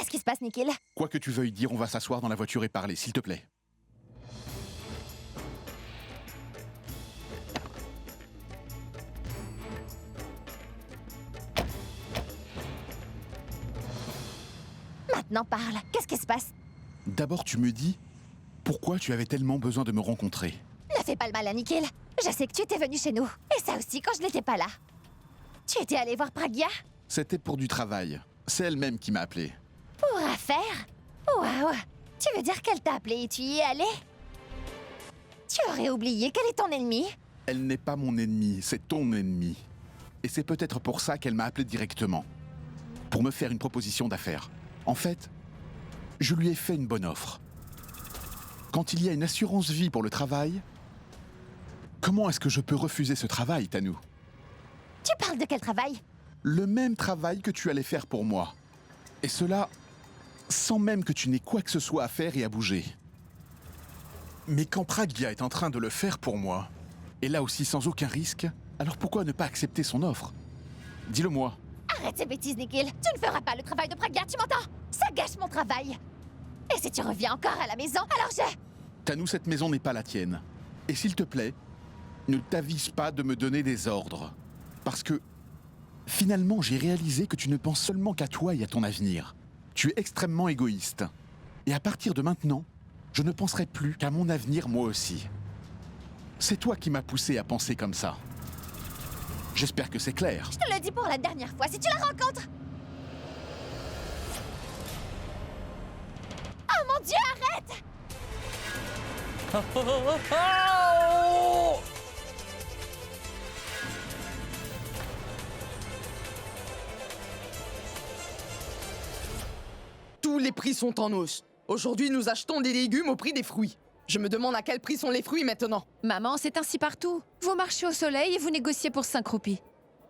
Qu'est-ce qui se passe, Nikhil? Quoi que tu veuilles dire, on va s'asseoir dans la voiture et parler, s'il te plaît. Maintenant, parle. Qu'est-ce qui se passe? D'abord, tu me dis pourquoi tu avais tellement besoin de me rencontrer. Ne fais pas le mal à Nikhil. Je sais que tu étais venu chez nous. Et ça aussi quand je n'étais pas là. Tu étais allé voir Pragya? C'était pour du travail. C'est elle-même qui m'a appelé. Pour affaire? Waouh! Tu veux dire qu'elle t'a appelé et tu y es allé? Tu aurais oublié quel est ton ennemi? Elle n'est pas mon ennemi, c'est ton ennemi. Et c'est peut-être pour ça qu'elle m'a appelé directement. Pour me faire une proposition d'affaires. En fait, je lui ai fait une bonne offre. Quand il y a une assurance vie pour le travail, comment est-ce que je peux refuser ce travail, Tanou? Tu parles de quel travail? Le même travail que tu allais faire pour moi. Et cela, sans même que tu n'aies quoi que ce soit à faire et à bouger. Mais quand Pragya est en train de le faire pour moi, et là aussi sans aucun risque, alors pourquoi ne pas accepter son offre? Dis-le-moi. Arrête ces bêtises, Nikhil. Tu ne feras pas le travail de Pragya, tu m'entends? Ça gâche mon travail. Et si tu reviens encore à la maison, alors je... Tanou, cette maison n'est pas la tienne. Et s'il te plaît, ne t'avise pas de me donner des ordres. Parce que, finalement, j'ai réalisé que tu ne penses seulement qu'à toi et à ton avenir. Tu es extrêmement égoïste. Et à partir de maintenant, je ne penserai plus qu'à mon avenir moi aussi. C'est toi qui m'as poussé à penser comme ça. J'espère que c'est clair. Je te le dis pour la dernière fois, si tu la rencontres... Oh mon Dieu, arrête! Tous les prix sont en hausse. Aujourd'hui, nous achetons des légumes au prix des fruits. Je me demande à quel prix sont les fruits maintenant. Maman, c'est ainsi partout. Vous marchez au soleil et vous négociez pour 5 roupies.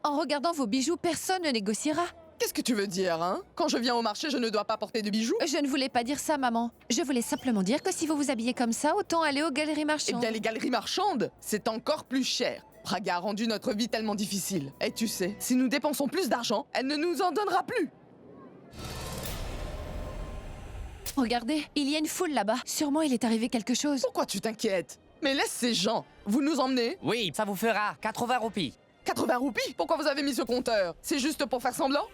En regardant vos bijoux, personne ne négociera. Qu'est-ce que tu veux dire, hein? Quand je viens au marché, je ne dois pas porter de bijoux? Je ne voulais pas dire ça, maman. Je voulais simplement dire que si vous vous habillez comme ça, autant aller aux galeries Eh marchandes. bien, les galeries marchandes, c'est encore plus cher. Praga a rendu notre vie tellement difficile. Et tu sais, si nous dépensons plus d'argent, elle ne nous en donnera plus. Regardez, il y a une foule là-bas. Sûrement, il est arrivé quelque chose. Pourquoi tu t'inquiètes? Mais laisse ces gens. Vous nous emmenez? Oui, ça vous fera 80 roupies. 80 roupies? Pourquoi vous avez mis ce compteur? C'est juste pour faire semblant?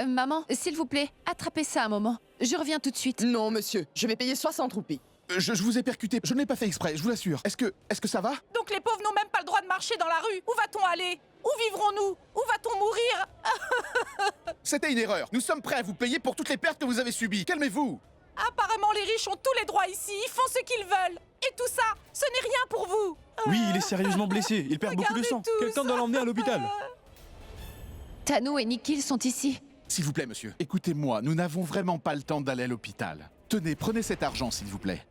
Maman, s'il vous plaît, attrapez ça un moment. Je reviens tout de suite. Non, monsieur. Je vais payer 60 roupies. Je vous ai percuté, je ne l'ai pas fait exprès, je vous l'assure. Est-ce que ça va? Donc les pauvres n'ont même pas le droit de marcher dans la rue. Où va-t-on aller? Où vivrons-nous? Où va-t-on mourir? C'était une erreur. Nous sommes prêts à vous payer pour toutes les pertes que vous avez subies. Calmez-vous. Apparemment, les riches ont tous les droits ici. Ils font ce qu'ils veulent. Et tout ça, ce n'est rien pour vous. Oui, il est sérieusement blessé. Il perd beaucoup de sang. Regardez tous. Quelqu'un doit l'emmener à l'hôpital. Tanou et Nikhil sont ici. S'il vous plaît, monsieur. Écoutez-moi, nous n'avons vraiment pas le temps d'aller à l'hôpital. Tenez, prenez cet argent, s'il vous plaît.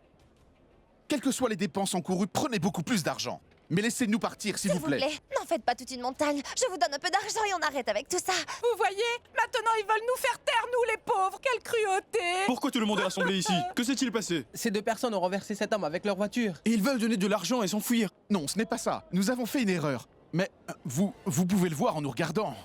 Quelles que soient les dépenses encourues, prenez beaucoup plus d'argent. Mais laissez-nous partir, s'il vous plaît. N'en faites pas toute une montagne. Je vous donne un peu d'argent et on arrête avec tout ça. Vous voyez? Maintenant, ils veulent nous faire taire, nous les pauvres. Quelle cruauté! Pourquoi tout le monde est rassemblé ici? Que s'est-il passé? Ces deux personnes ont renversé cet homme avec leur voiture. Et ils veulent donner de l'argent et s'enfuir. Non, ce n'est pas ça. Nous avons fait une erreur. Mais vous pouvez le voir en nous regardant.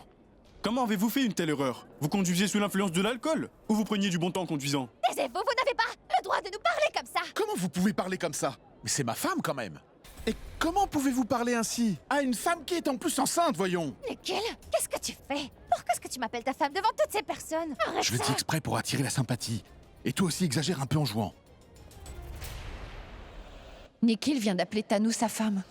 Comment avez-vous fait une telle erreur? Vous conduisiez sous l'influence de l'alcool? Ou vous preniez du bon temps en conduisant? Taisez-vous, vous n'avez pas le droit de nous parler comme ça. Comment vous pouvez parler comme ça? Mais c'est ma femme, quand même. Et comment pouvez-vous parler ainsi à une femme qui est en plus enceinte, voyons? Nikhil, qu'est-ce que tu fais? Pourquoi est-ce que tu m'appelles ta femme devant toutes ces personnes? Arrête Je le ça. dis exprès pour attirer la sympathie. Et toi aussi exagère un peu en jouant. Nikhil vient d'appeler Tanou sa femme.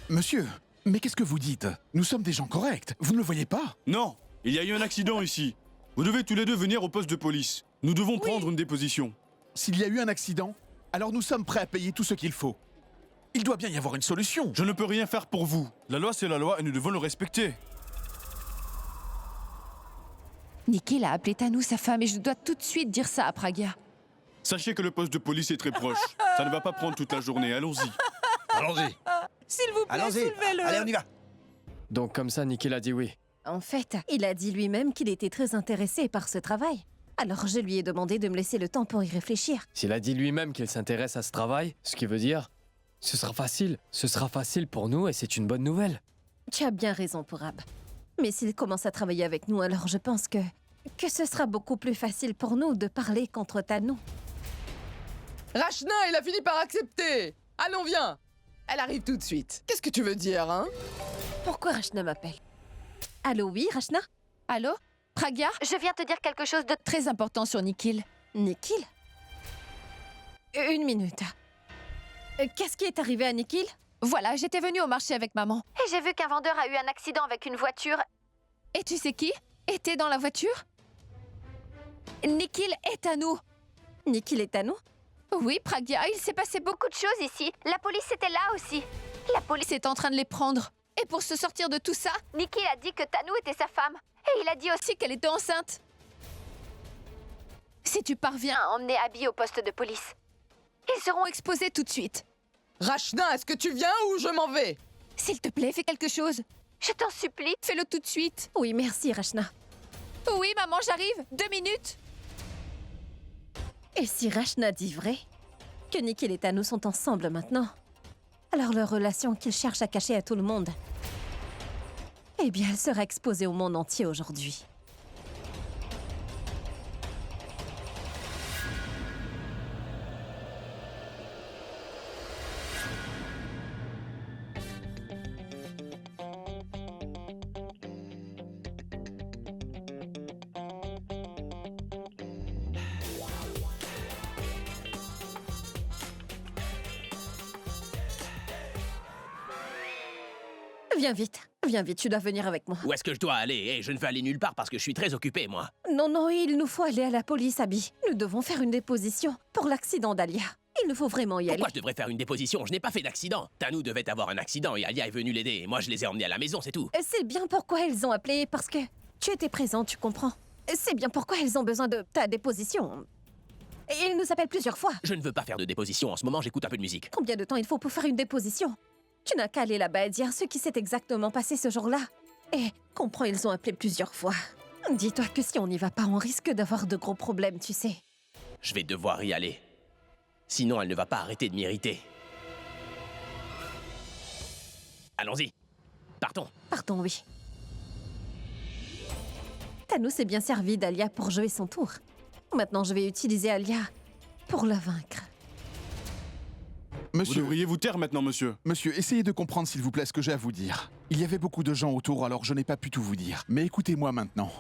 Monsieur, mais qu'est-ce que vous dites? Nous sommes des gens corrects. Vous ne le voyez pas? Non, il y a eu un accident ici. Vous devez tous les deux venir au poste de police. Nous devons prendre une déposition. S'il y a eu un accident, alors nous sommes prêts à payer tout ce qu'il faut. Il doit bien y avoir une solution. Je ne peux rien faire pour vous. La loi, c'est la loi et nous devons le respecter. Nikhil a appelé Tanou sa femme et je dois tout de suite dire ça à Pragya. Sachez que le poste de police est très proche. Ça ne va pas prendre toute la journée, allons-y. Allons-y. S'il vous plaît, Allons-y. soulevez-le. Allez, on y va. Donc comme ça, Nikhil a dit oui. En fait, il a dit lui-même qu'il était très intéressé par ce travail. Alors je lui ai demandé de me laisser le temps pour y réfléchir. S'il a dit lui-même qu'il s'intéresse à ce travail, ce qui veut dire, ce sera facile pour nous et c'est une bonne nouvelle. Tu as bien raison, Pourab. Mais s'il commence à travailler avec nous, alors je pense que ce sera beaucoup plus facile pour nous de parler contre Tanou. Rachna, il a fini par accepter. Allons, viens. Elle arrive tout de suite. Qu'est-ce que tu veux dire, hein? Pourquoi Rachna m'appelle? Allô, oui, Rachna? Allô? Pragya? Je viens te dire quelque chose de... Très important sur Nikhil. Nikhil? Une minute. Qu'est-ce qui est arrivé à Nikhil? Voilà, j'étais venue au marché avec maman. Et j'ai vu qu'un vendeur a eu un accident avec une voiture. Et tu sais qui était dans la voiture? Nikhil est à nous. Nikhil est à nous? Oui, Pragya, il s'est passé beaucoup. Beaucoup de choses ici. La police était là aussi. La police... C'est en train de les prendre. Et pour se sortir de tout ça, Nikhil a dit que Tanou était sa femme. Et il a dit aussi aussi qu'elle était enceinte. Si tu parviens, à emmener Abby au poste de police. ils seront exposés tout de suite. Rachna, est-ce que tu viens ou je m'en vais? S'il te plaît, fais quelque chose. Je t'en supplie. Fais-le tout de suite. Oui, merci, Rachna. Oui, maman, j'arrive. 2 minutes. Et si Rachna dit vrai, que Nikhil et Tanou sont ensemble maintenant, alors leur relation qu'ils cherchent à cacher à tout le monde, eh bien, elle sera exposée au monde entier aujourd'hui. Viens vite, tu dois venir avec moi. Où est-ce que je dois aller? Eh, je ne veux aller nulle part parce que je suis très occupé, moi. Non, non, il nous faut aller à la police, Abby. Nous devons faire une déposition pour l'accident d'Alia. Il nous faut vraiment y aller. Pourquoi je devrais faire une déposition? Je n'ai pas fait d'accident. Tanou devait avoir un accident et Alia est venue l'aider. Moi, je les ai emmenés à la maison, c'est tout. C'est bien pourquoi elles ont appelé, parce que tu étais présent, tu comprends. C'est bien pourquoi elles ont besoin de ta déposition. Et ils nous appellent plusieurs fois. Je ne veux pas faire de déposition. En ce moment, j'écoute un peu de musique. Combien de temps il faut pour faire une déposition? Tu n'as qu'à aller là-bas et dire ce qui s'est exactement passé ce jour-là. Et comprends, ils ont appelé plusieurs fois. Dis-toi que si on n'y va pas, on risque d'avoir de gros problèmes, tu sais. Je vais devoir y aller. Sinon, elle ne va pas arrêter de m'irriter. Allons-y. Partons. Partons, oui. Tanou s'est bien servi d'Alia pour jouer son tour. Maintenant, je vais utiliser Alia pour la vaincre. Vous Monsieur, devriez vous taire maintenant, monsieur. monsieur, essayez de comprendre s'il vous plaît ce que j'ai à vous dire. Il y avait beaucoup de gens autour, alors je n'ai pas pu tout vous dire. Mais écoutez-moi maintenant.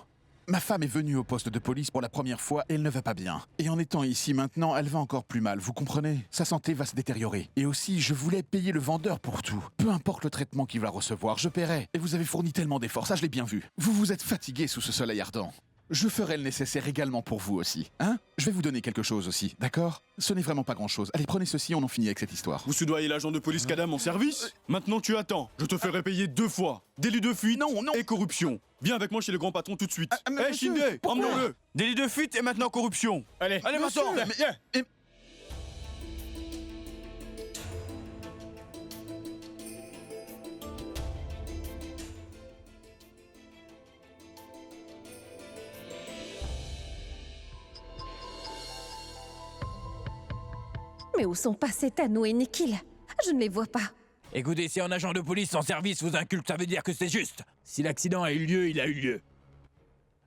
Ma femme est venue au poste de police pour la première fois et elle ne va pas bien. Et en étant ici maintenant, elle va encore plus mal, vous comprenez? Sa santé va se détériorer. Et aussi, je voulais payer le vendeur pour tout. Peu importe le traitement qu'il va recevoir, je paierai. Et vous avez fourni tellement d'efforts, ça je l'ai bien vu. Vous vous êtes fatigué sous ce soleil ardent. Je ferai le nécessaire également pour vous aussi. Hein? Je vais vous donner quelque chose aussi, d'accord? Ce n'est vraiment pas grand-chose. Allez, prenez ceci, on en finit avec cette histoire. Vous soudoyez l'agent de police Kadam en service? Maintenant tu attends. Je te ferai payer 2 fois. Délit de fuite Non, non. et corruption. Viens avec moi chez le grand patron tout de suite. mais Eh, monsieur, Shinde, pourquoi? emmenons-le. Délit de fuite et maintenant corruption. Allez, allez Monsieur, maintenant. mais- Mais où sont passés Tanou et Nikhil? Je ne les vois pas. Écoutez, si un agent de police en service vous inculte, ça veut dire que c'est juste. Si l'accident a eu lieu, il a eu lieu.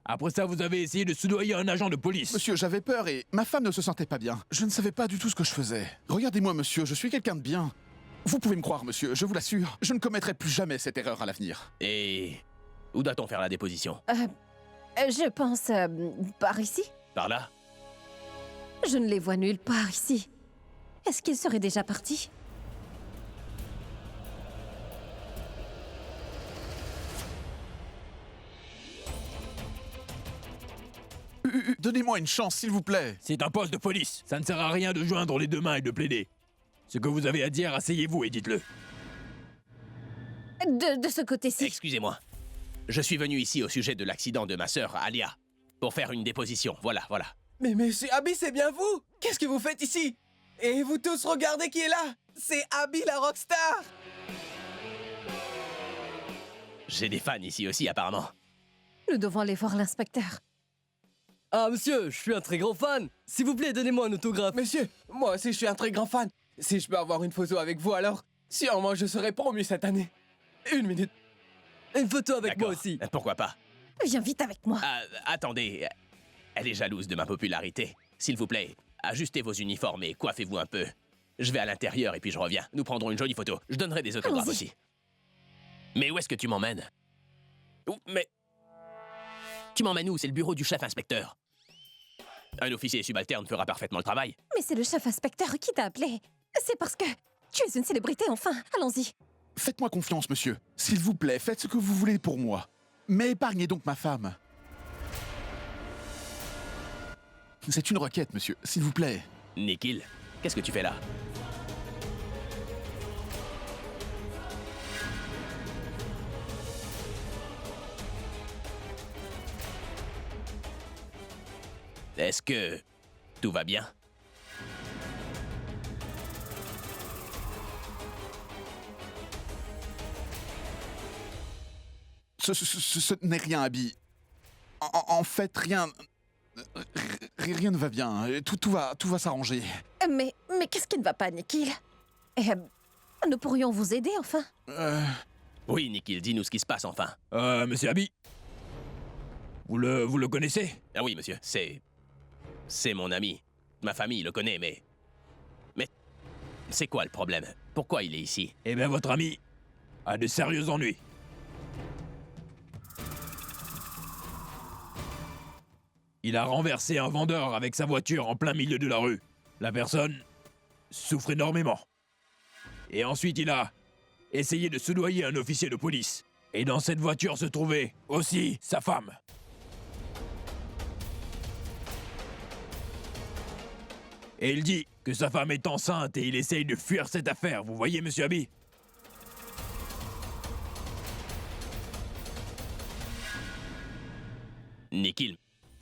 Après ça, vous avez essayé de soudoyer un agent de police. Monsieur, j'avais peur et ma femme ne se sentait pas bien. Je ne savais pas du tout ce que je faisais. Regardez-moi, monsieur, je suis quelqu'un de bien. Vous pouvez me croire, monsieur, je vous l'assure. Je ne commettrai plus jamais cette erreur à l'avenir. Et où doit-on faire la déposition? Je pense par ici. Par là? Je ne les vois nulle part ici. Est-ce qu'ils seraient déjà partis? Donnez-moi une chance, s'il vous plaît. C'est un poste de police. Ça ne sert à rien de joindre les deux mains et de plaider. Ce que vous avez à dire, asseyez-vous et dites-le. De ce côté-ci. Excusez-moi. Je suis venu ici au sujet de l'accident de ma sœur, Alia. Pour faire une déposition, voilà. Mais monsieur Abby, c'est bien vous! Qu'est-ce que vous faites ici? Et vous tous, regardez qui est là! C'est Abby la rockstar! J'ai des fans ici aussi, apparemment. Nous devons aller voir l'inspecteur. Ah monsieur, je suis un très grand fan! S'il vous plaît, donnez-moi un autographe! Monsieur, moi aussi je suis un très grand fan! Si je peux avoir une photo avec vous alors, sûrement je serai promu cette année! Une minute! Une photo avec moi D'accord. aussi! Pourquoi pas? Viens vite avec moi. Ah, attendez, elle est jalouse de ma popularité. S'il vous plaît, ajustez vos uniformes et coiffez-vous un peu. Je vais à l'intérieur et puis je reviens. Nous prendrons une jolie photo. Je donnerai des autographes Allons-y. aussi. Mais où est-ce que tu m'emmènes? Mais... Tu m'emmènes où? C'est le bureau du chef inspecteur. Un officier subalterne fera parfaitement le travail. Mais c'est le chef inspecteur qui t'a appelé. C'est parce que tu es une célébrité, enfin. Allons-y. Faites-moi confiance, monsieur. S'il vous plaît, faites ce que vous voulez pour moi. Mais épargnez donc ma femme. C'est une requête, monsieur. S'il vous plaît. Nikhil, qu'est-ce que tu fais là? Est-ce que tout va bien? Ce n'est rien, Abby. En fait, rien... Rien ne va bien. Tout va s'arranger. Mais qu'est-ce qui ne va pas, Nikhil? Nous pourrions vous aider, enfin. Oui, Nikhil, dis-nous ce qui se passe enfin. Monsieur Abby, vous le connaissez? Ah oui, monsieur, c'est mon ami. Ma famille le connaît, mais c'est quoi le problème? Pourquoi il est ici? Eh bien, votre ami a de sérieux ennuis. Il a renversé un vendeur avec sa voiture en plein milieu de la rue. La personne souffre énormément. Et ensuite, il a essayé de soudoyer un officier de police. Et dans cette voiture se trouvait aussi sa femme. Et il dit que sa femme est enceinte et il essaye de fuir cette affaire. Vous voyez, monsieur Abby? Nikhil,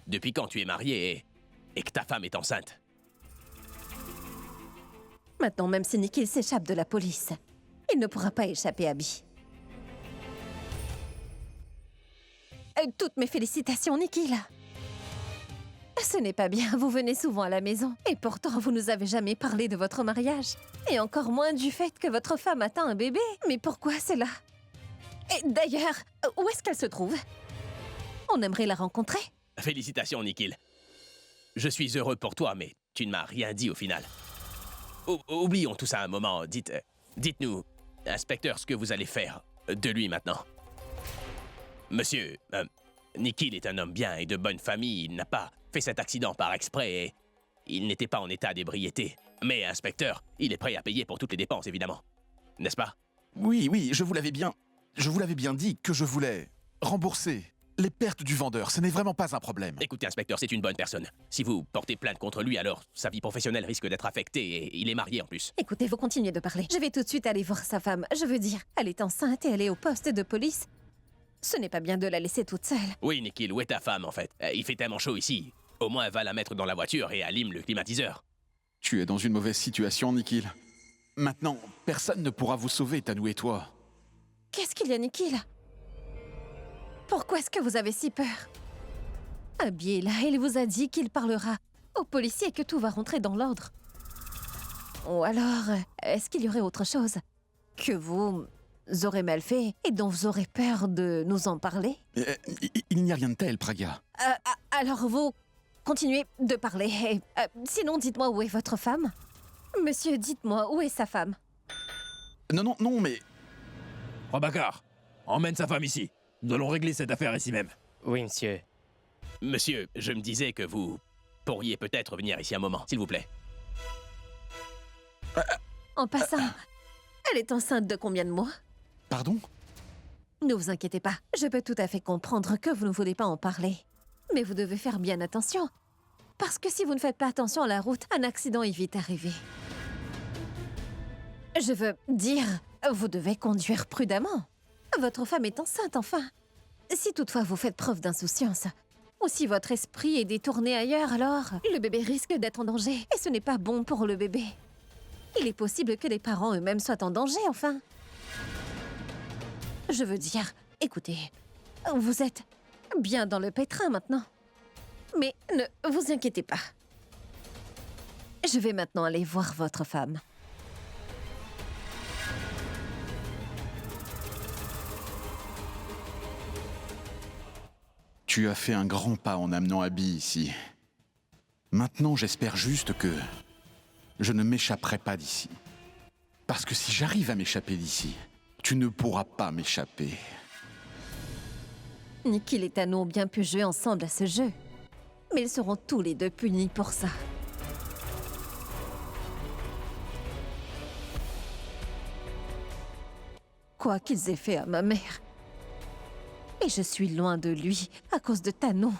depuis quand tu es marié et que ta femme est enceinte? Maintenant, même si Nikhil s'échappe de la police, il ne pourra pas échapper à Abby. Toutes mes félicitations, Nikhil. Ce n'est pas bien, vous venez souvent à la maison. Et pourtant, vous nous avez jamais parlé de votre mariage. Et encore moins du fait que votre femme attend un bébé. Mais pourquoi cela? Et d'ailleurs, où est-ce qu'elle se trouve? On aimerait la rencontrer. Félicitations, Nikhil. Je suis heureux pour toi, mais tu ne m'as rien dit au final. Oublions tout ça un moment. Dites-nous, inspecteur, ce que vous allez faire de lui maintenant. Monsieur, Nikhil est un homme bien et de bonne famille. Il n'a pas fait cet accident par exprès et il n'était pas en état d'ébriété. Mais, inspecteur, il est prêt à payer pour toutes les dépenses, évidemment. N'est-ce pas? Oui, je vous l'avais bien dit que je voulais rembourser les pertes du vendeur. Ce n'est vraiment pas un problème. Écoutez, inspecteur, c'est une bonne personne. Si vous portez plainte contre lui, alors sa vie professionnelle risque d'être affectée et il est marié en plus. Écoutez, vous continuez de parler. Je vais tout de suite aller voir sa femme. Je veux dire, elle est enceinte et elle est au poste de police. Ce n'est pas bien de la laisser toute seule. Oui, Nikhil, où est ta femme, en fait? Il fait tellement chaud ici. Au moins, va la mettre dans la voiture et allume le climatiseur. Tu es dans une mauvaise situation, Nikhil. Maintenant, personne ne pourra vous sauver, Tanou et toi. Qu'est-ce qu'il y a, Nikhil? Pourquoi est-ce que vous avez si peur? Abby est là, il vous a dit qu'il parlera aux policiers et que tout va rentrer dans l'ordre. Ou alors, est-ce qu'il y aurait autre chose que vous aurez mal fait et dont vous aurez peur de nous en parler? Il n'y a rien de tel, Praga. Alors vous continuez de parler. Sinon, dites-moi où est votre femme? Monsieur, dites-moi où est sa femme? Non, mais... Prabhakar, emmène sa femme ici. Nous allons régler cette affaire ici même. Oui, monsieur. Monsieur, je me disais que vous pourriez peut-être venir ici un moment, s'il vous plaît. En passant, elle est enceinte de combien de mois? Pardon? Ne vous inquiétez pas, je peux tout à fait comprendre que vous ne voulez pas en parler. Mais vous devez faire bien attention. Parce que si vous ne faites pas attention à la route, un accident est vite arrivé. Je veux dire, vous devez conduire prudemment. Votre femme est enceinte, enfin. Si toutefois vous faites preuve d'insouciance, ou si votre esprit est détourné ailleurs, alors le bébé risque d'être en danger. Et ce n'est pas bon pour le bébé. Il est possible que les parents eux-mêmes soient en danger, enfin. Je veux dire, écoutez, vous êtes bien dans le pétrin maintenant. Mais ne vous inquiétez pas. Je vais maintenant aller voir votre femme. Tu as fait un grand pas en amenant Abby ici. Maintenant, j'espère juste que je ne m'échapperai pas d'ici. Parce que si j'arrive à m'échapper d'ici, tu ne pourras pas m'échapper. Nikhil et Tano ont bien pu jouer ensemble à ce jeu. Mais ils seront tous les deux punis pour ça. Quoi qu'ils aient fait à ma mère. Et je suis loin de lui à cause de Tano.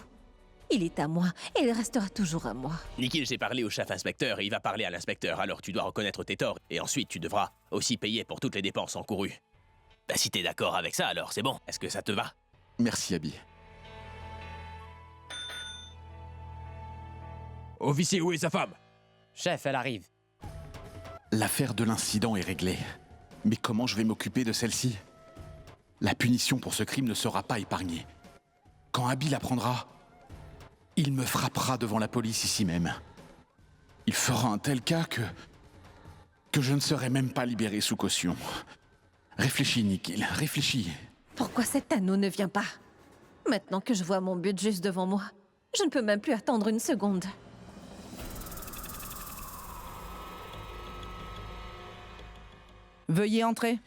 Il est à moi et il restera toujours à moi. Nikhil, j'ai parlé au chef inspecteur et il va parler à l'inspecteur, alors tu dois reconnaître tes torts et ensuite tu devras aussi payer pour toutes les dépenses encourues. Bah, si t'es d'accord avec ça, alors c'est bon. Est-ce que ça te va? Merci, Abby. Officier, où est sa femme? Chef, elle arrive. L'affaire de l'incident est réglée. Mais comment je vais m'occuper de celle-ci? La punition pour ce crime ne sera pas épargnée. Quand Abby l'apprendra, il me frappera devant la police ici même. Il fera un tel cas que je ne serai même pas libéré sous caution. Réfléchis, Nikhil, réfléchis. Pourquoi cet Tano ne vient pas? Maintenant que je vois mon but juste devant moi, je ne peux même plus attendre une seconde. Veuillez entrer.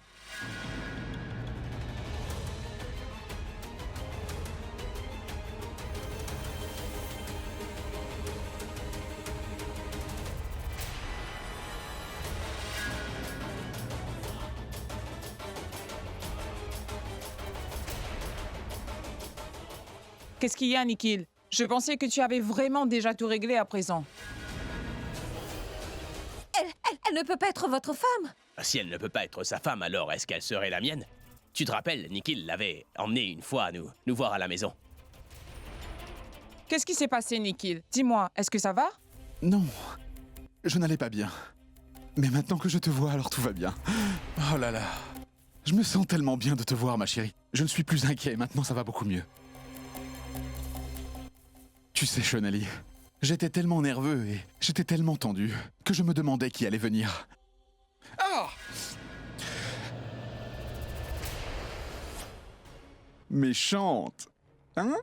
Qu'est-ce qu'il y a, Nikhil? Je pensais que tu avais vraiment déjà tout réglé à présent. Elle ne peut pas être votre femme. Si elle ne peut pas être sa femme, alors est-ce qu'elle serait la mienne? Tu te rappelles, Nikhil l'avait emmenée une fois nous voir à la maison. Qu'est-ce qui s'est passé, Nikhil? Dis-moi, est-ce que ça va? Non, je n'allais pas bien. Mais maintenant que je te vois, alors tout va bien. Oh là là. Je me sens tellement bien de te voir, ma chérie. Je ne suis plus inquiet, maintenant ça va beaucoup mieux. Tu sais, Shonali, j'étais tellement nerveux et j'étais tellement tendu que je me demandais qui allait venir. Ah! Méchante! Hein?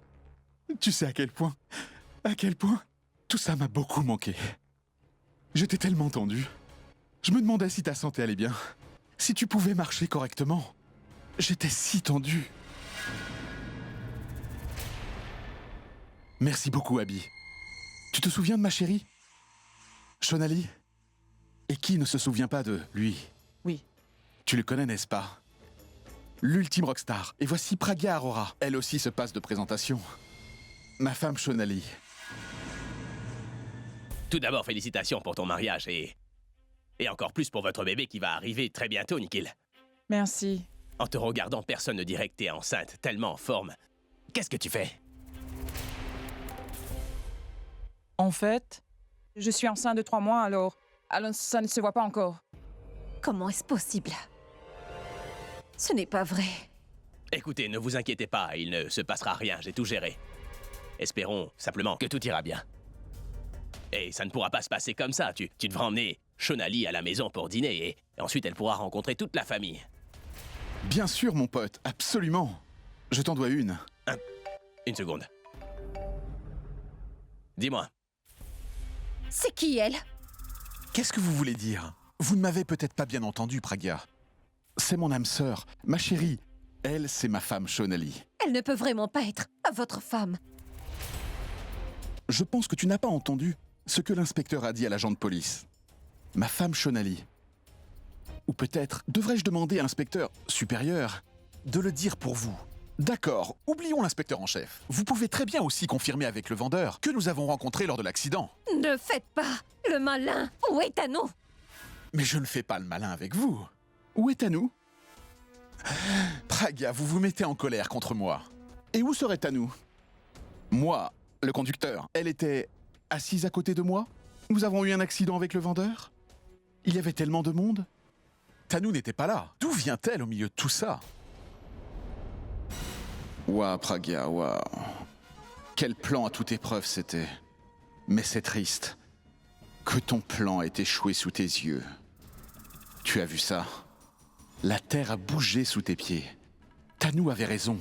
Tu sais à quel point tout ça m'a beaucoup manqué. J'étais tellement tendu. Je me demandais si ta santé allait bien, si tu pouvais marcher correctement. J'étais si tendu. Merci beaucoup, Abby. Tu te souviens de ma chérie? Shonali? Et qui ne se souvient pas de lui? Oui. Tu le connais, n'est-ce pas? L'ultime rockstar. Et voici Pragya Arora. Elle aussi se passe de présentation. Ma femme Shonali. Tout d'abord, félicitations pour ton mariage et encore plus pour votre bébé qui va arriver très bientôt, Nikhil. Merci. En te regardant, personne ne dirait que t'es enceinte, tellement en forme. Qu'est-ce que tu fais? En fait, je suis enceinte de 3 mois, alors ça ne se voit pas encore. Comment est-ce possible? Ce n'est pas vrai. Écoutez, ne vous inquiétez pas, il ne se passera rien, j'ai tout géré. Espérons simplement que tout ira bien. Et ça ne pourra pas se passer comme ça, tu devras emmener Shonali à la maison pour dîner et ensuite elle pourra rencontrer toute la famille. Bien sûr, mon pote, absolument. Je t'en dois une. Une seconde. Dis-moi. C'est qui elle? Qu'est-ce que vous voulez dire? Vous ne m'avez peut-être pas bien entendu, Pragya. C'est mon âme sœur, ma chérie. Elle, c'est ma femme Shonali. Elle ne peut vraiment pas être votre femme. Je pense que tu n'as pas entendu ce que l'inspecteur a dit à l'agent de police. Ma femme Shonali. Ou peut-être devrais-je demander à l'inspecteur supérieur de le dire pour vous. D'accord, oublions l'inspecteur en chef. Vous pouvez très bien aussi confirmer avec le vendeur que nous avons rencontré lors de l'accident. Ne faites pas le malin. Où est Tano? Mais je ne fais pas le malin avec vous. Où est Tano? Pragya, vous vous mettez en colère contre moi. Et où serait Tano? Moi, le conducteur, elle était assise à côté de moi? Nous avons eu un accident avec le vendeur? Il y avait tellement de monde? Tano n'était pas là. D'où vient-elle au milieu de tout ça? Waouh, Pragya, waouh. Quel plan à toute épreuve c'était. Mais c'est triste que ton plan ait échoué sous tes yeux. Tu as vu ça? La terre a bougé sous tes pieds. Tano avait raison.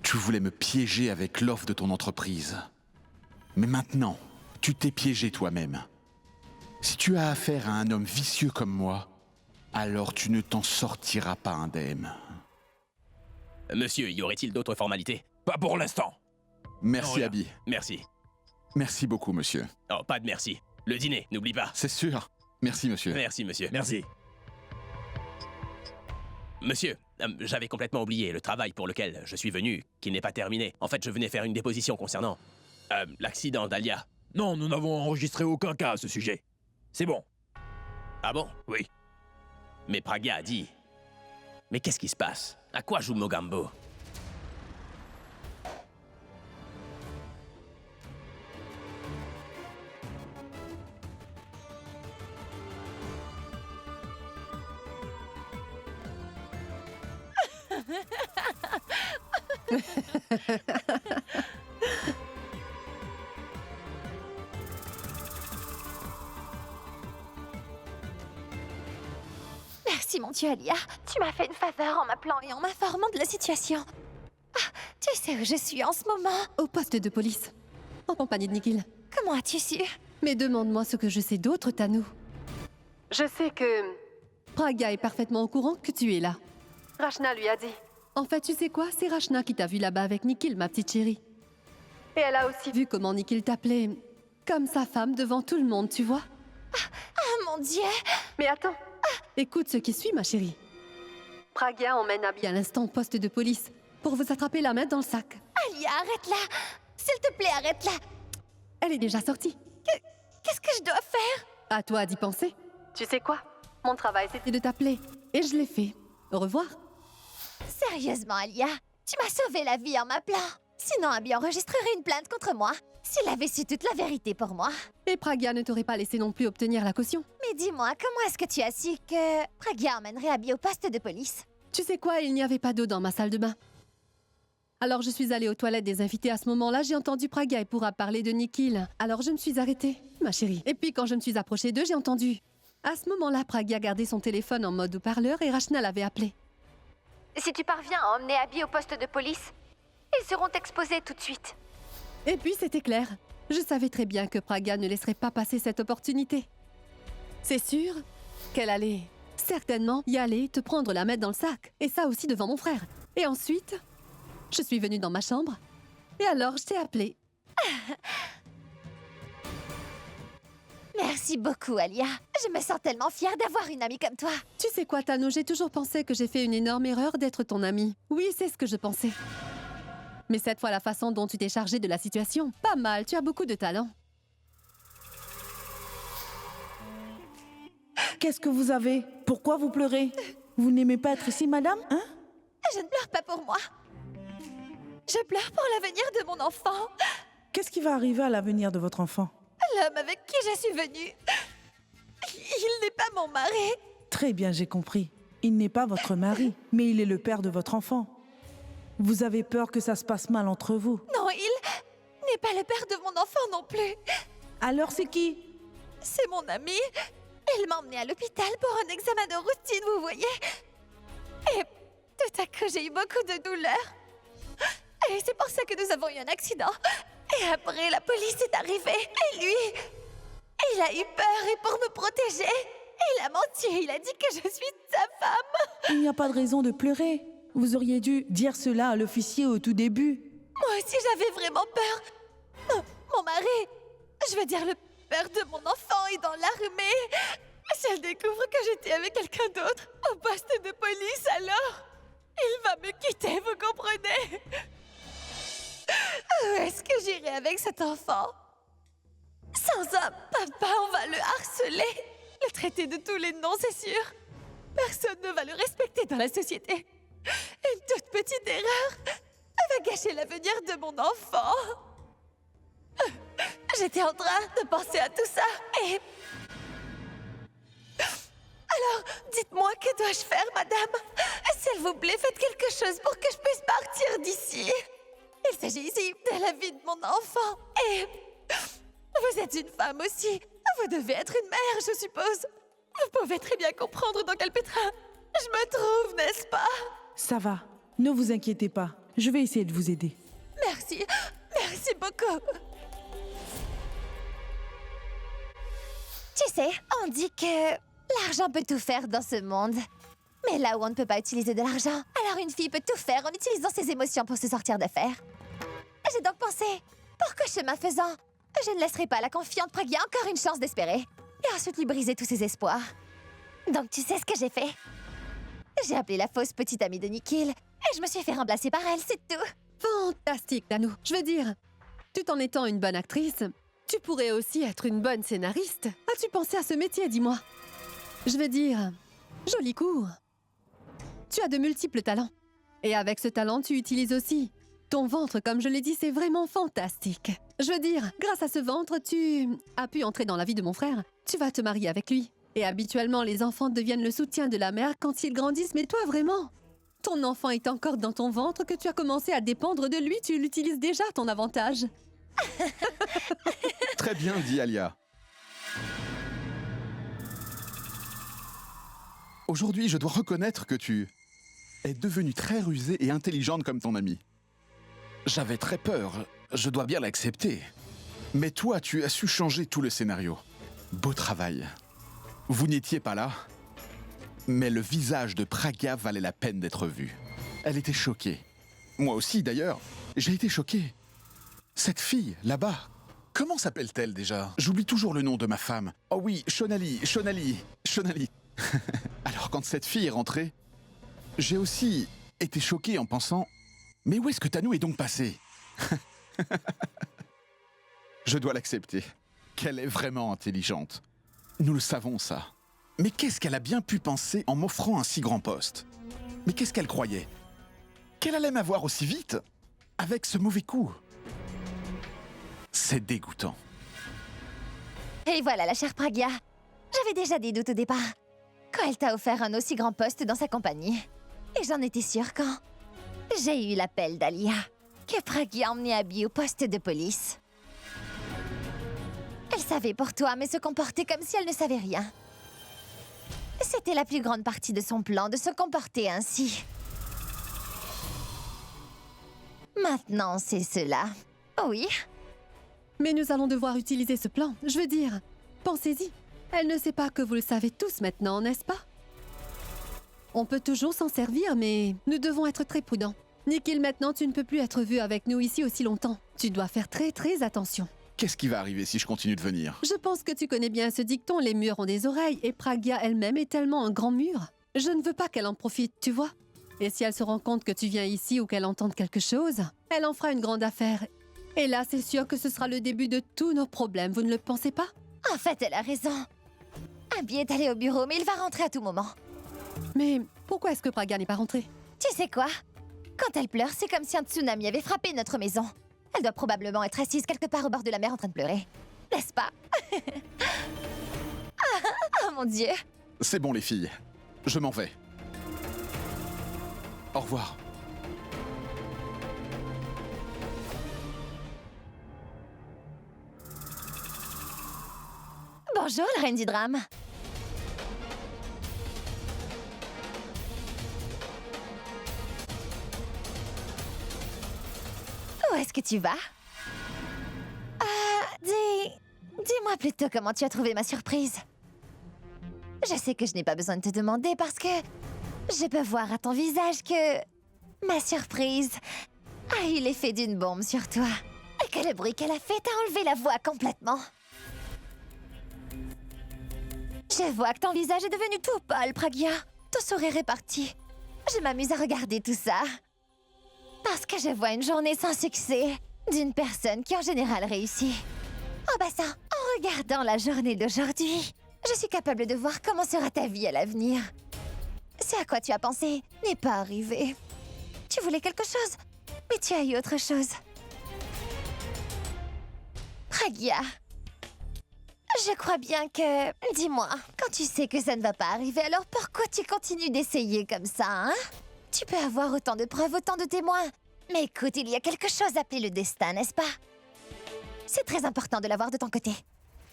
Tu Tu voulais me piéger avec l'offre de ton entreprise. Mais maintenant, tu t'es piégé toi-même. Si tu as affaire à un homme vicieux comme moi, alors tu ne t'en sortiras pas indemne. Monsieur, y aurait-il d'autres formalités? Pas pour l'instant. Merci, rien. Abby. Merci. Merci beaucoup, monsieur. Oh, pas de merci. Le dîner, n'oublie pas. C'est sûr. Merci, monsieur. Merci, monsieur. Merci. Monsieur, j'avais complètement oublié le travail pour lequel je suis venu, qui n'est pas terminé. En fait, je venais faire une déposition concernant l'accident d'Alia. Non, nous n'avons enregistré aucun cas à ce sujet. C'est bon. Ah bon? Oui. Mais Pragya a dit... Mais qu'est-ce qui se passe? À quoi joue Mogambo? Merci, mon Dieu, Alia. Tu m'as fait une faveur en m'appelant et en m'informant de la situation. Ah, tu sais où je suis en ce moment? Au poste de police, en compagnie de Nikhil. Comment as-tu su? Mais demande-moi ce que je sais d'autre, Tanu. Je sais que... Pragya est parfaitement au courant que tu es là. Rachna lui a dit. En fait, tu sais quoi? C'est Rachna qui t'a vu là-bas avec Nikhil, ma petite chérie. Et elle a aussi vu comment Nikhil t'appelait comme sa femme devant tout le monde, tu vois? Ah, mon Dieu! Mais attends. Écoute ce qui suit, ma chérie. Pragya emmène Abby à l'instant au poste de police pour vous attraper la main dans le sac. Alia, arrête-la! S'il te plaît, arrête-la! Elle est déjà sortie. Qu'est-ce que je dois faire? À toi d'y penser. Tu sais quoi? Mon travail, c'était de t'appeler. Et je l'ai fait. Au revoir. Sérieusement, Alia, tu m'as sauvé la vie en m'appelant. Sinon, Abby enregistrerait une plainte contre moi s'il avait su toute la vérité pour moi. Et Pragya ne t'aurait pas laissé non plus obtenir la caution. Mais dis-moi, comment est-ce que tu as su que Pragya emmènerait Abby au poste de police? Tu sais quoi? Il n'y avait pas d'eau dans ma salle de bain. Alors je suis allée aux toilettes des invités. À ce moment-là, j'ai entendu Pragya et pourra parler de Nikhil. Alors je me suis arrêtée, ma chérie. Et puis quand je me suis approchée d'eux, j'ai entendu. À ce moment-là, Pragya gardait son téléphone en mode haut-parleur et Rachna l'avait appelé. Si tu parviens à emmener Abby au poste de police, ils seront exposés tout de suite. Et puis c'était clair. Je savais très bien que Pragya ne laisserait pas passer cette opportunité. C'est sûr qu'elle allait certainement y aller te prendre la main dans le sac. Et ça aussi devant mon frère. Et ensuite, je suis venue dans ma chambre. Et alors, je t'ai appelé. Merci beaucoup, Alia. Je me sens tellement fière d'avoir une amie comme toi. Tu sais quoi, Tanu, j'ai toujours pensé que j'ai fait une énorme erreur d'être ton amie. Oui, c'est ce que je pensais. Mais cette fois, la façon dont tu t'es chargée de la situation, pas mal, tu as beaucoup de talent. Qu'est-ce que vous avez? Pourquoi vous pleurez? Vous n'aimez pas être ici, madame? Hein? Je ne pleure pas pour moi. Je pleure pour l'avenir de mon enfant. Qu'est-ce qui va arriver à l'avenir de votre enfant? L'homme avec qui je suis venue. Il n'est pas mon mari. Très bien, j'ai compris. Il n'est pas votre mari, mais il est le père de votre enfant. Vous avez peur que ça se passe mal entre vous. Non, il n'est pas le père de mon enfant non plus. Alors c'est qui? C'est mon ami. Il m'a emmenée à l'hôpital pour un examen de routine, vous voyez. Et tout à coup, j'ai eu beaucoup de douleurs. Et c'est pour ça que nous avons eu un accident. Et après, la police est arrivée. Et lui, il a eu peur et pour me protéger, il a menti. Il a dit que je suis sa femme. Il n'y a pas de raison de pleurer. Vous auriez dû dire cela à l'officier au tout début. Moi aussi, j'avais vraiment peur. Mon mari, je veux dire le père de mon enfant, est dans l'armée. Si elle découvre que j'étais avec quelqu'un d'autre au poste de police, alors il va me quitter, vous comprenez? Où est-ce que j'irai avec cet enfant? Sans un papa, on va le harceler, le traiter de tous les noms, c'est sûr. Personne ne va le respecter dans la société. Une toute petite erreur va gâcher l'avenir de mon enfant. J'étais en train de penser à tout ça et... Alors, dites-moi, que dois-je faire, madame? S'il vous plaît, faites quelque chose pour que je puisse partir d'ici. Il s'agit ici de la vie de mon enfant. Et vous êtes une femme aussi. Vous devez être une mère, je suppose. Vous pouvez très bien comprendre dans quel pétrin je me trouve, n'est-ce pas? Ça va, ne vous inquiétez pas. Je vais essayer de vous aider. Merci. Merci beaucoup. Tu sais, on dit que l'argent peut tout faire dans ce monde. Mais là où on ne peut pas utiliser de l'argent, alors une fille peut tout faire en utilisant ses émotions pour se sortir d'affaire. J'ai donc pensé, pourquoi chemin faisant, je ne laisserai pas la confiante Pragya encore une chance d'espérer, et ensuite lui briser tous ses espoirs. Donc tu sais ce que j'ai fait? J'ai appelé la fausse petite amie de Nikhil, et je me suis fait remplacer par elle, c'est tout. Fantastique, Nanou. Je veux dire, tout en étant une bonne actrice, tu pourrais aussi être une bonne scénariste. As-tu pensé à ce métier, dis-moi? Je veux dire, joli cours. Tu as de multiples talents. Et avec ce talent, tu utilises aussi ton ventre, comme je l'ai dit, c'est vraiment fantastique. Je veux dire, grâce à ce ventre, tu as pu entrer dans la vie de mon frère. Tu vas te marier avec lui. Et habituellement, les enfants deviennent le soutien de la mère quand ils grandissent. Mais toi, vraiment, ton enfant est encore dans ton ventre, que tu as commencé à dépendre de lui. Tu l'utilises déjà à ton avantage. Très bien dit, Alia. Aujourd'hui, je dois reconnaître que tu es devenue très rusée et intelligente comme ton amie. J'avais très peur, je dois bien l'accepter. Mais toi, tu as su changer tout le scénario. Beau travail. Vous n'étiez pas là, mais le visage de Pragya valait la peine d'être vu. Elle était choquée. Moi aussi, d'ailleurs, j'ai été choqué. Cette fille, là-bas, comment s'appelle-t-elle déjà? J'oublie toujours le nom de ma femme. Oh oui, Shonali. Alors, quand cette fille est rentrée, j'ai aussi été choqué en pensant... Mais où est-ce que Tanou est donc passée? Je dois l'accepter. Qu'elle est vraiment intelligente. Nous le savons, ça. Mais qu'est-ce qu'elle a bien pu penser en m'offrant un si grand poste? Mais qu'est-ce qu'elle croyait? Qu'elle allait m'avoir aussi vite? Avec ce mauvais coup? C'est dégoûtant. Et voilà la chère Pragya. J'avais déjà des doutes au départ, quand elle t'a offert un aussi grand poste dans sa compagnie. Et j'en étais sûre quand j'ai eu l'appel d'Alia, que Pragya emmenait Abby au poste de police. Elle savait pour toi, mais se comportait comme si elle ne savait rien. C'était la plus grande partie de son plan, de se comporter ainsi. Maintenant, c'est cela. Oui. Mais nous allons devoir utiliser ce plan. Je veux dire, pensez-y. Elle ne sait pas que vous le savez tous maintenant, n'est-ce pas? On peut toujours s'en servir, mais nous devons être très prudents. Nikhil, maintenant, tu ne peux plus être vu avec nous ici aussi longtemps. Tu dois faire très attention. Qu'est-ce qui va arriver si je continue de venir? Je pense que tu connais bien ce dicton, les murs ont des oreilles, et Pragya elle-même est tellement un grand mur. Je ne veux pas qu'elle en profite, tu vois. Et si elle se rend compte que tu viens ici ou qu'elle entende quelque chose, elle en fera une grande affaire. Et là, c'est sûr que ce sera le début de tous nos problèmes, vous ne le pensez pas? En fait, elle a raison. Abby est allé au bureau, mais il va rentrer à tout moment. Mais pourquoi est-ce que Pragya n'est pas rentrée? Tu sais quoi? Quand elle pleure, c'est comme si un tsunami avait frappé notre maison. Elle doit probablement être assise quelque part au bord de la mer en train de pleurer. N'est-ce pas? Oh mon Dieu! C'est bon, les filles. Je m'en vais. Au revoir. Bonjour, la reine du drame. Où est-ce que tu vas? Dis-moi plutôt comment tu as trouvé ma surprise. Je sais que je n'ai pas besoin de te demander parce que je peux voir à ton visage que ma surprise a eu l'effet d'une bombe sur toi. Et que le bruit qu'elle a fait t'a enlevé la voix complètement. Je vois que ton visage est devenu tout pâle, Pragya. Ton sourire est parti. Je m'amuse à regarder tout ça. Parce que je vois une journée sans succès d'une personne qui en général réussit. Oh bah ça, en regardant la journée d'aujourd'hui, je suis capable de voir comment sera ta vie à l'avenir. Ce à quoi tu as pensé n'est pas arrivé. Tu voulais quelque chose, mais tu as eu autre chose. Pragya, je crois bien que... Dis-moi, quand tu sais que ça ne va pas arriver, alors pourquoi tu continues d'essayer comme ça, hein? Tu peux avoir autant de preuves, autant de témoins. Mais écoute, il y a quelque chose appelé le destin, n'est-ce pas? C'est très important de l'avoir de ton côté.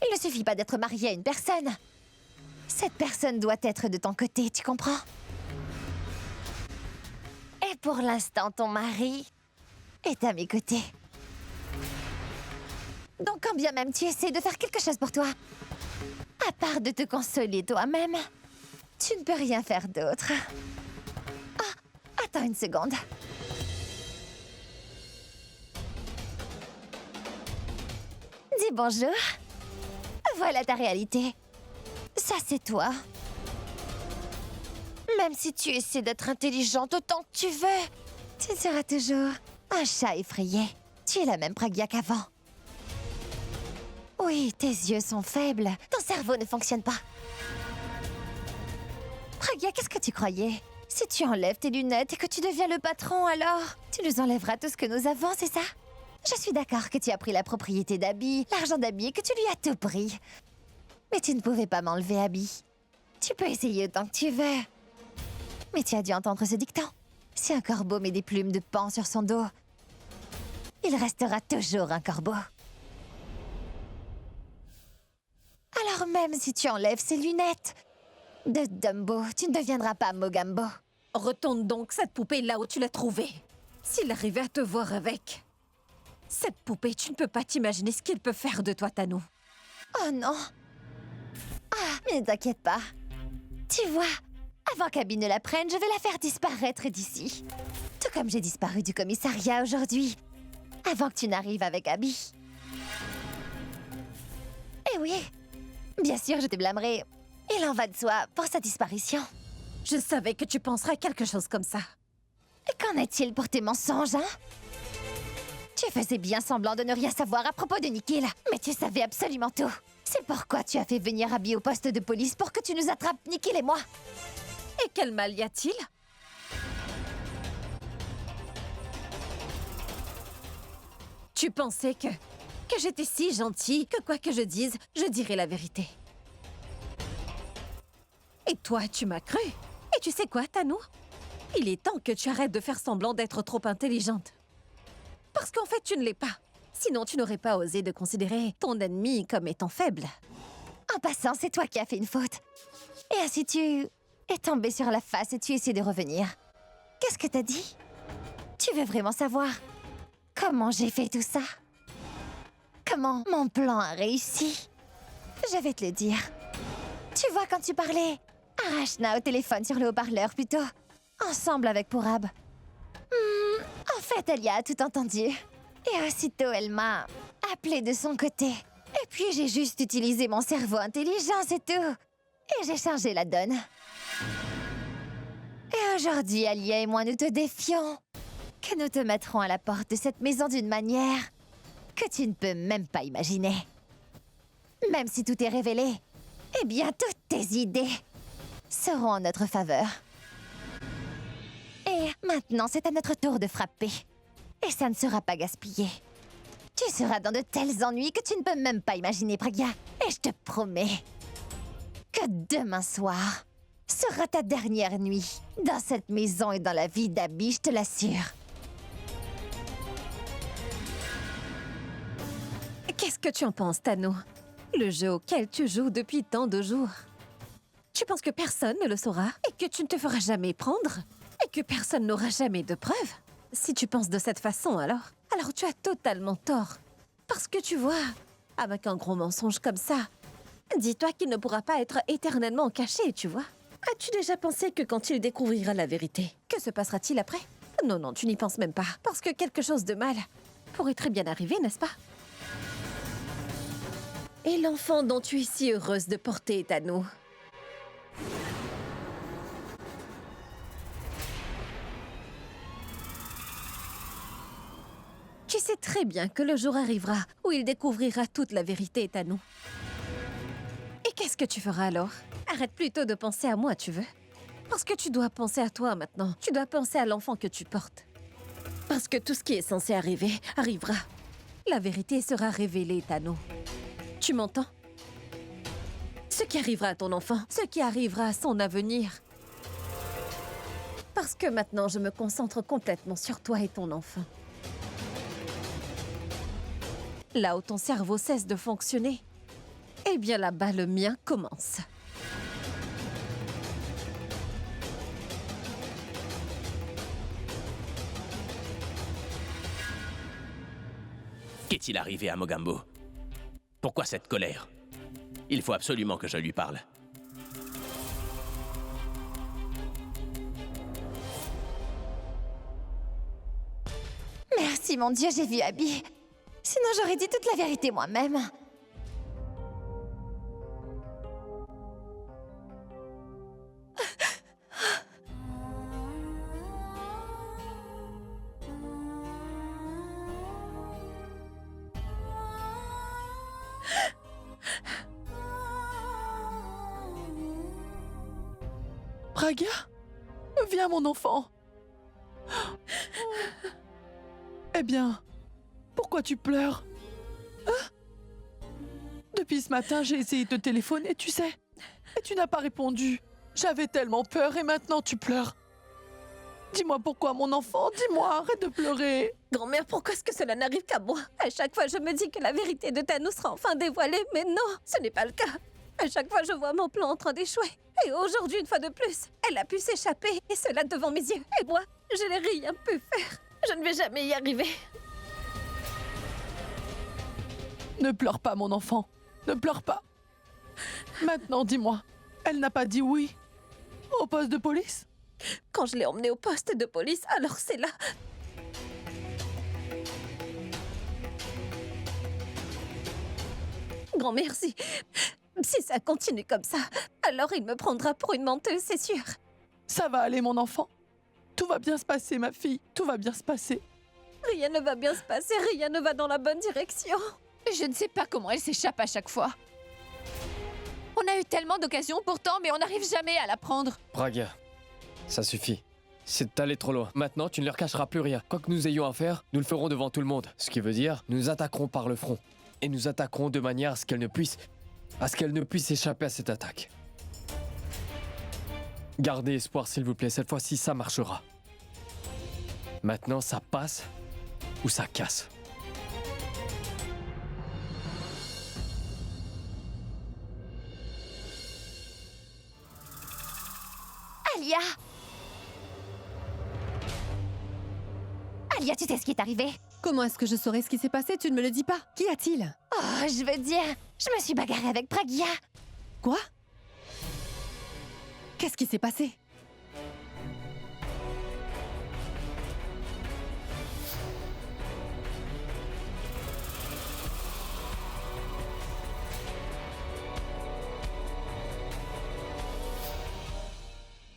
Il ne suffit pas d'être marié à une personne. Cette personne doit être de ton côté, tu comprends? Et pour l'instant, ton mari est à mes côtés. Donc quand bien même tu essaies de faire quelque chose pour toi, à part de te consoler toi-même, tu ne peux rien faire d'autre. Ah, attends une seconde. Dis bonjour. Voilà ta réalité. Ça, c'est toi. Même si tu essaies d'être intelligente autant que tu veux, tu seras toujours un chat effrayé. Tu es la même Pragya qu'avant. Oui, tes yeux sont faibles. Ton cerveau ne fonctionne pas. Pragya, qu'est-ce que tu croyais? Si tu enlèves tes lunettes et que tu deviens le patron, alors tu nous enlèveras tout ce que nous avons, c'est ça? Je suis d'accord que tu as pris la propriété d'Abby, l'argent d'Abby et que tu lui as tout pris. Mais tu ne pouvais pas m'enlever Abby. Tu peux essayer autant que tu veux. Mais tu as dû entendre ce dicton. Si un corbeau met des plumes de paon sur son dos, il restera toujours un corbeau. Alors même si tu enlèves ces lunettes de Dumbo, tu ne deviendras pas Mogambo. Retourne donc cette poupée là où tu l'as trouvée. S'il arrivait à te voir avec cette poupée, tu ne peux pas t'imaginer ce qu'il peut faire de toi, Tanou. Oh non. Ah, mais ne t'inquiète pas. Tu vois, avant qu'Abby ne la prenne, je vais la faire disparaître d'ici. Tout comme j'ai disparu du commissariat aujourd'hui, avant que tu n'arrives avec Abby. Eh oui, bien sûr, je te blâmerai. Il en va de soi pour sa disparition. Je savais que tu penserais quelque chose comme ça. Et qu'en est-il pour tes mensonges, hein? Tu faisais bien semblant de ne rien savoir à propos de Nikhil, mais tu savais absolument tout. C'est pourquoi tu as fait venir Abby au poste de police pour que tu nous attrapes, Nikhil et moi. Et quel mal y a-t-il? Tu pensais que j'étais si gentille que quoi que je dise, je dirais la vérité. Et toi, tu m'as cru. Et tu sais quoi, Tanou? Il est temps que tu arrêtes de faire semblant d'être trop intelligente. Parce qu'en fait, tu ne l'es pas. Sinon, tu n'aurais pas osé de considérer ton ennemi comme étant faible. En passant, c'est toi qui as fait une faute. Et ainsi tu es tombé sur la face et tu essaies de revenir. Qu'est-ce que t'as dit? Tu veux vraiment savoir comment j'ai fait tout ça? Comment mon plan a réussi? Je vais te le dire. Tu vois, quand tu parlais à Rachna au téléphone sur le haut-parleur plutôt, ensemble avec Pourab. En fait, elle y a tout entendu. Et aussitôt, elle m'a appelé de son côté. Et puis, j'ai juste utilisé mon cerveau intelligent, c'est tout. Et j'ai changé la donne. Et aujourd'hui, Alia et moi, nous te défions. Que nous te mettrons à la porte de cette maison d'une manière que tu ne peux même pas imaginer. Même si tout est révélé, eh bien, toutes tes idées seront en notre faveur. Et maintenant, c'est à notre tour de frapper. Et ça ne sera pas gaspillé. Tu seras dans de tels ennuis que tu ne peux même pas imaginer, Pragya. Et je te promets que demain soir sera ta dernière nuit dans cette maison et dans la vie d'Abby, je te l'assure. Qu'est-ce que tu en penses, Tanou? Le jeu auquel tu joues depuis tant de jours. Tu penses que personne ne le saura et que tu ne te feras jamais prendre? Et que personne n'aura jamais de preuves? Si tu penses de cette façon, alors tu as totalement tort. Parce que tu vois, avec un gros mensonge comme ça, dis-toi qu'il ne pourra pas être éternellement caché, tu vois. As-tu déjà pensé que quand il découvrira la vérité, que se passera-t-il après? Non, non, tu n'y penses même pas. Parce que quelque chose de mal pourrait très bien arriver, n'est-ce pas? Et l'enfant dont tu es si heureuse de porter est à nous. Tu sais très bien que le jour arrivera où il découvrira toute la vérité est à nous. Et qu'est-ce que tu feras alors? Arrête plutôt de penser à moi, tu veux? Parce que tu dois penser à toi maintenant. Tu dois penser à l'enfant que tu portes. Parce que tout ce qui est censé arriver, arrivera. La vérité sera révélée, Tano. Tu m'entends? Ce qui arrivera à ton enfant, ce qui arrivera à son avenir. Parce que maintenant, je me concentre complètement sur toi et ton enfant. Là où ton cerveau cesse de fonctionner, eh bien là-bas, le mien commence. Qu'est-il arrivé à Mogambo? Pourquoi cette colère? Il faut absolument que je lui parle. Merci, mon Dieu, j'ai vu Abby. Sinon, j'aurais dit toute la vérité moi-même. Praga? Viens, mon enfant. Eh bien, pourquoi tu pleures? Hein? Depuis ce matin, j'ai essayé de te téléphoner, tu sais. Et tu n'as pas répondu. J'avais tellement peur et maintenant tu pleures. Dis-moi pourquoi, mon enfant, dis-moi, arrête de pleurer. Grand-mère, pourquoi est-ce que cela n'arrive qu'à moi? À chaque fois, je me dis que la vérité de Thanos sera enfin dévoilée, mais non, ce n'est pas le cas. À chaque fois, je vois mon plan en train d'échouer. Et aujourd'hui, une fois de plus, elle a pu s'échapper, et cela devant mes yeux. Et moi, je n'ai rien pu faire. Je ne vais jamais y arriver. Ne pleure pas, mon enfant. Ne pleure pas. Maintenant, dis-moi, elle n'a pas dit oui au poste de police? Quand je l'ai emmenée au poste de police, alors c'est là. Grand-mère, si ça continue comme ça, alors il me prendra pour une menteuse, c'est sûr. Ça va aller, mon enfant. Tout va bien se passer, ma fille. Tout va bien se passer. Rien ne va bien se passer, rien ne va dans la bonne direction. Je ne sais pas comment elle s'échappe à chaque fois. On a eu tellement d'occasions pourtant, mais on n'arrive jamais à la prendre. Praga, ça suffit. C'est allé trop loin. Maintenant, tu ne leur cacheras plus rien. Quoi que nous ayons à faire, nous le ferons devant tout le monde. Ce qui veut dire, nous attaquerons par le front. Et nous attaquerons de manière à ce qu'elle ne puisse échapper à cette attaque. Gardez espoir, s'il vous plaît. Cette fois-ci, ça marchera. Maintenant, ça passe ou ça casse. Alia! Alia, tu sais ce qui est arrivé? Comment est-ce que je saurais ce qui s'est passé? Tu ne me le dis pas. Qu'y a-t-il? Oh, je veux dire, je me suis bagarrée avec Pragia. Quoi? Qu'est-ce qui s'est passé?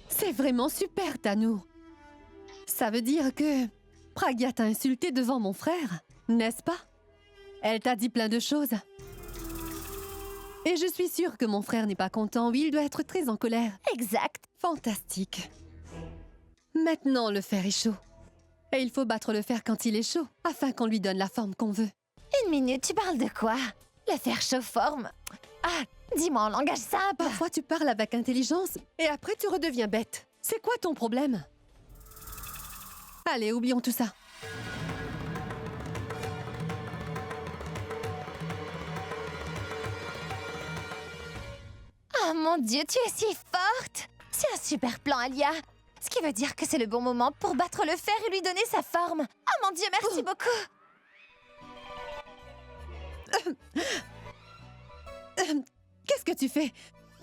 C'est vraiment super, Tanour. Ça veut dire que Pragia t'a insulté devant mon frère, n'est-ce pas? Elle t'a dit plein de choses. Et je suis sûre que mon frère n'est pas content. Oui, il doit être très en colère. Exact. Fantastique. Maintenant, le fer est chaud. Et il faut battre le fer quand il est chaud, afin qu'on lui donne la forme qu'on veut. Une minute, tu parles de quoi? Le fer chaud forme. Ah, dis-moi en langage simple. Parfois, tu parles avec intelligence, et après, tu redeviens bête. C'est quoi ton problème? Allez, oublions tout ça. Oh mon Dieu, tu es si forte! C'est un super plan, Alia. Ce qui veut dire que c'est le bon moment pour battre le fer et lui donner sa forme. Oh mon Dieu, merci beaucoup! Qu'est-ce que tu fais?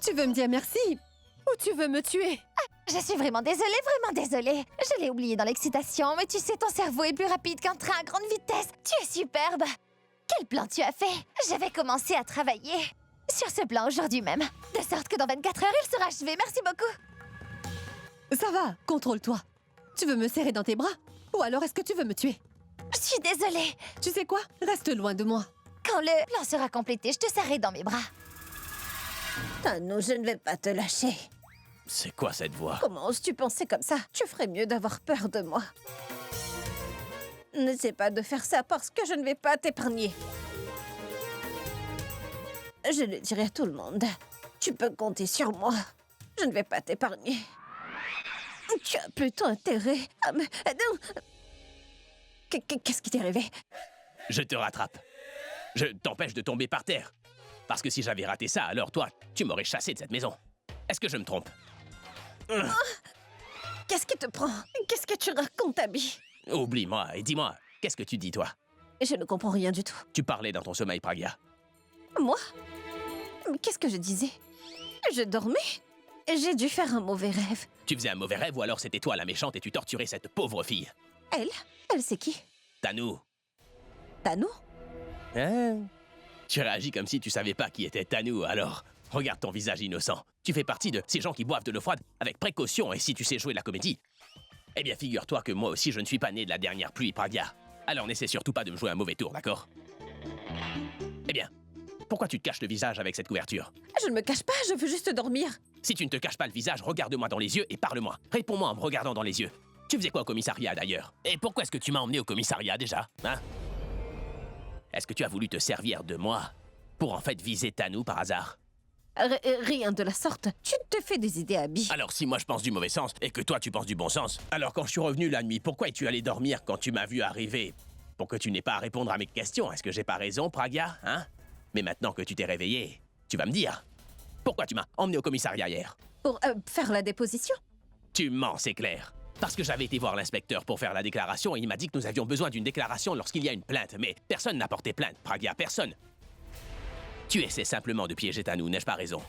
Tu veux me dire merci? Ou tu veux me tuer? Je suis vraiment désolée. Je l'ai oublié dans l'excitation, mais tu sais, ton cerveau est plus rapide qu'un train à grande vitesse. Tu es superbe! Quel plan tu as fait? Je vais commencer à travailler sur ce plan aujourd'hui même, de sorte que dans 24 heures, il sera achevé. Merci beaucoup! Ça va, contrôle-toi. Tu veux me serrer dans tes bras? Ou alors est-ce que tu veux me tuer? Je suis désolée. Tu sais quoi? Reste loin de moi. Quand le plan sera complété, je te serrerai dans mes bras. Thanos, je ne vais pas te lâcher. C'est quoi cette voix? Comment oses-tu penser comme ça? Tu ferais mieux d'avoir peur de moi. N'essaie pas de faire ça parce que je ne vais pas t'épargner. Je le dirai à tout le monde. Tu peux compter sur moi. Je ne vais pas t'épargner. Tu as plutôt intérêt à me... Qu'est-ce qui t'est arrivé? Je te rattrape. Je t'empêche de tomber par terre. Parce que si j'avais raté ça, alors toi, tu m'aurais chassé de cette maison. Est-ce que je me trompe? Qu'est-ce qui te prend? Qu'est-ce que tu racontes, Abby? Oublie-moi et dis-moi, qu'est-ce que tu dis, toi? Je ne comprends rien du tout. Tu parlais dans ton sommeil, Pragya. Moi? Mais qu'est-ce que je disais? Je dormais. J'ai dû faire un mauvais rêve. Tu faisais un mauvais rêve ou alors c'était toi la méchante et tu torturais cette pauvre fille? Elle c'est qui? Tanou. Tanou? Hein? Tu réagis comme si tu savais pas qui était Tanou, alors regarde ton visage innocent. Tu fais partie de ces gens qui boivent de l'eau froide avec précaution, et si tu sais jouer de la comédie, eh bien figure-toi que moi aussi je ne suis pas né de la dernière pluie, Pragya. Alors n'essaie surtout pas de me jouer un mauvais tour, d'accord? Eh bien, pourquoi tu te caches le visage avec cette couverture? Je ne me cache pas, je veux juste dormir. Si tu ne te caches pas le visage, regarde-moi dans les yeux et parle-moi. Réponds-moi en me regardant dans les yeux. Tu faisais quoi au commissariat d'ailleurs? Et pourquoi est-ce que tu m'as emmené au commissariat déjà, hein? Est-ce que tu as voulu te servir de moi pour en fait viser Tanou par hasard? Rien de la sorte. Tu te fais des idées, Abby. Alors si moi je pense du mauvais sens et que toi tu penses du bon sens, alors quand je suis revenu la nuit, pourquoi es-tu allé dormir quand tu m'as vu arriver? Pour que tu n'aies pas à répondre à mes questions. Est-ce que j'ai pas raison, Pragya, hein? Mais maintenant que tu t'es réveillé, tu vas me dire. Pourquoi tu m'as emmené au commissariat hier? Pour faire la déposition. Tu mens, c'est clair. Parce que j'avais été voir l'inspecteur pour faire la déclaration et il m'a dit que nous avions besoin d'une déclaration lorsqu'il y a une plainte. Mais personne n'a porté plainte, Pragya, personne. Tu essaies simplement de piéger Tanou, n'ai-je pas raison?